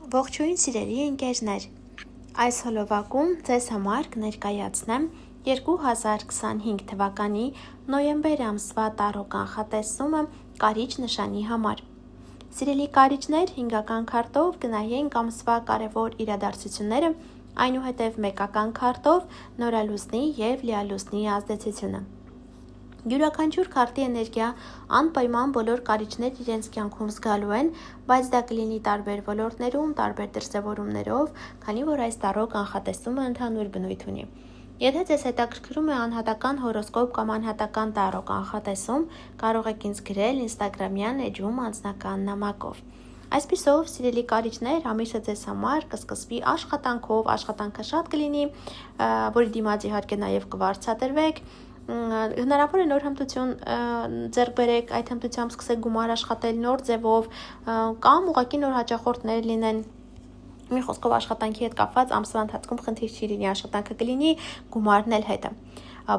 Ողջույն սիրելի ընկերներ, այս հոլովակում ձեզ համար կներկայացնեմ 2025 թվականի նոյեմբեր ամսվա տարրո կանխատեսումը կարիճ նշանի համար։ Սիրելի կարիճներ, հինգական քարտով կնայենք ամսվա կարևոր իրադարձությունները, այնուհետև մեկական քարտով նորալուսնի և լիալուսնի ազդեցությունը։ Յուրաքանչյուր քարտի էներգիա անպայման բոլոր կարիճներ իրենց կյանքում զգալու են, բայց դա կլինի տարբեր ոլորտներում, տարբեր դրսևորումներով, քանի որ այս տարրո կանխատեսումը ընդհանուր բնույթ ունի։ Եթե ձեզ հետաքրքրում է անհատական հորոսկոպ կամ անհատական տարրո կանխատեսում, կարող եք ինձ գրել Instagram-յան էջում անձնական նամակով։ Այսպիսով, սիրելի կարիճներ, ամիսը ձեզ համար կսկսվի աշխատանքով, աշխատանքը շատ կլինի, որի դիմաց իհարկե նաև կվարձատրվեք, հնարավոր է նոր հմտություն ձեռք բերեք, այդ հմտությամբ սկսեք գումար աշխատել նոր ձևով կամ ուղղակի նոր հաճախորդներ լինեն։ Մի խոսքով աշխատանքի հետ կապված ամսվա ընթացքում խնդիր չի լինի, աշխատանքը կլինի, գումարն էլ հետը։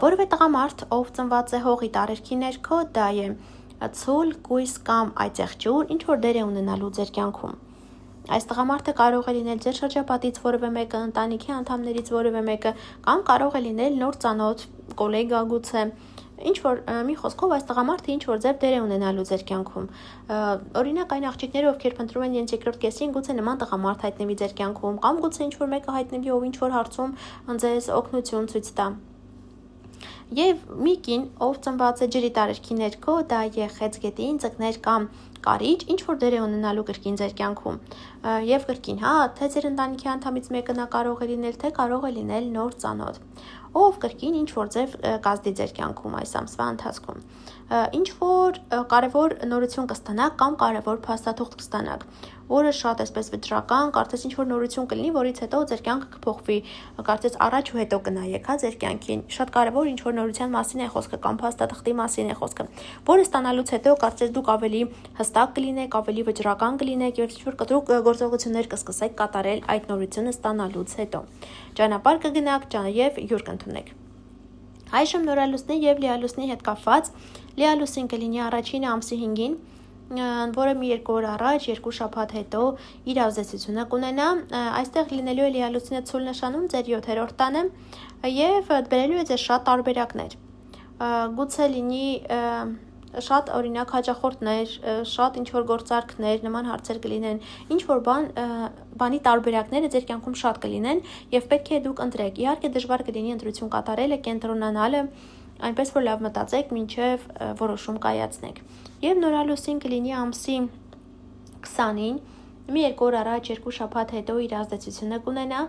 Որևէ տղամարդ, ով ծնված է հողի տարերքի ներքո, դա է ցուլ, կույս կամ այծեղջյուր, ինչ որ դեր է ունենալու ձեր կյանքում։ Այս տղամարդը կարող է լինել ձեր շրջապատից որևէ մեկը, ընտանիքի անդամներից որևէ մեկը, կամ կարող է լինել նոր ծանոթ, գոլեգա գուցե, ինչ որ մի խոսքով այս տղամարդը ինչ որ ձև դեր է ունենալու ձեր կյանքում։ Օրինակ այն աղջիկները, ովքեր փնտրում են իրենց երկրորդ կեսին, գուցե նման տղամարդ հայտնվի ձեր կյանքում, կամ գուցե ինչ որ մեկը հայտնվի, ով ինչ որ հարցում ձեզ օգնություն ցույց տա։ Եվ մի կին, ով ծնված է ջրի տարերքի ներքո, դա է խեցգետին, ծկներ կամ կարիճ, ինչ որ դեր է ունենալու կրկին ձեր կյանքում։ Եվ կրկին, թե ձեր ընտանիքի անդամից մեկը նա կարող է լինել, թե կարող է լինել նոր ծանոթ, ով կրկին ինչ որ ձև կազդի ձեր կյանքում այս ամսվա ընթացքում։ Ինչ որ կարևոր նորություն կստանաք կամ կարևոր փաստաթուղթ կստանաք, որը շատ էսպես վճռական, կարծես ինչ որ նորություն կլինի, որից հետո ձեր կյանքը կփոխվի, կարծես առաջ ու հետո կնայեք, ձեր կյանքին։ Շատ կարևոր ինչ որ նորության մասին է խոսքը կամ փաստաթղթի մասին է խոսքը, որը ստանալուց հետո կարծես դուք ավելի հստակ կլինեք, ավելի վճռական կլինեք եւ ինչ որ կտրուկ գործողություններ կսկսեք կատարել այդ նորությունը ստանալուց հետո։ Ճանապարհ կգնաք եւ յուր կընդունեք։ Այժմ նորալուսնի եւ լիալուսնի հետ կապված լիալուսին կլինի առաջին ամսի 5-ին, որը մի 2 օր առաջ, 2 շաբաթ հետո իր ազդեցությունը կունենա։ Այստեղ լինելու է լիալուսինը ցուլ նշանում ձեր 7-րդ տանը եւ բերելու է ձեզ շատ տարբերակներ։ Գուցե լինի շատ օրինակ հաճախորդներ, շատ ինչ որ գործարքներ, նման հարցեր կլինեն, ինչ որ բանի տարբերակները ձեր կյանքում շատ կլինեն եւ պետք է դուք ընտրեք։ Իհարկե դժվար կլինի ընտրություն կատարելը, կենտրոնանալը, այնպես որ լավ մտածեք մինչեւ որոշում կայացնեք։ Եվ նորալուսին կլինի ամսի 20-ին, մի 2 օր առաջ, 2 շաբաթ հետո իր ազդեցությունը կունենա։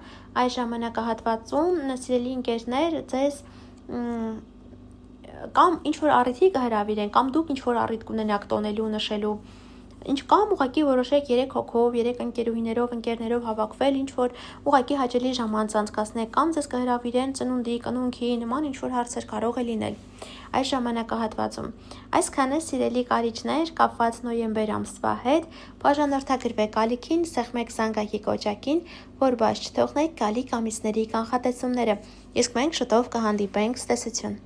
Այս ժամանակահատվածում սիրելի ընկերներ, ձեզ կամ ինչ որ առիթի կհրավիրեն, կամ դուք ինչ որ առիթ կունենաք տոնելու, նշելու, կամ ուղղակի որոշեք 3 հոգով, 3 ընկերուհիներով, ընկերներով հավաքվել, ինչ որ ուղղակի հաճելի ժամանց անցկացնեք, կամ ձեզ կհրավիրեն ծնունդի, կնունքի, նման ինչ որ հարցեր կարող է լինել այս ժամանակահատվածում։ Այսքանը սիրելի կարիճներ, կապված նոյեմբեր ամսվա հետ, բաժանորդագրվեք ալիքին, սեղմեք զանգակի կոճակին, որ բաց չթողնեք գալիք ամիսների կանխատեսումները։ Իսկ մենք շուտով կհանդիպենք, ցտեսություն։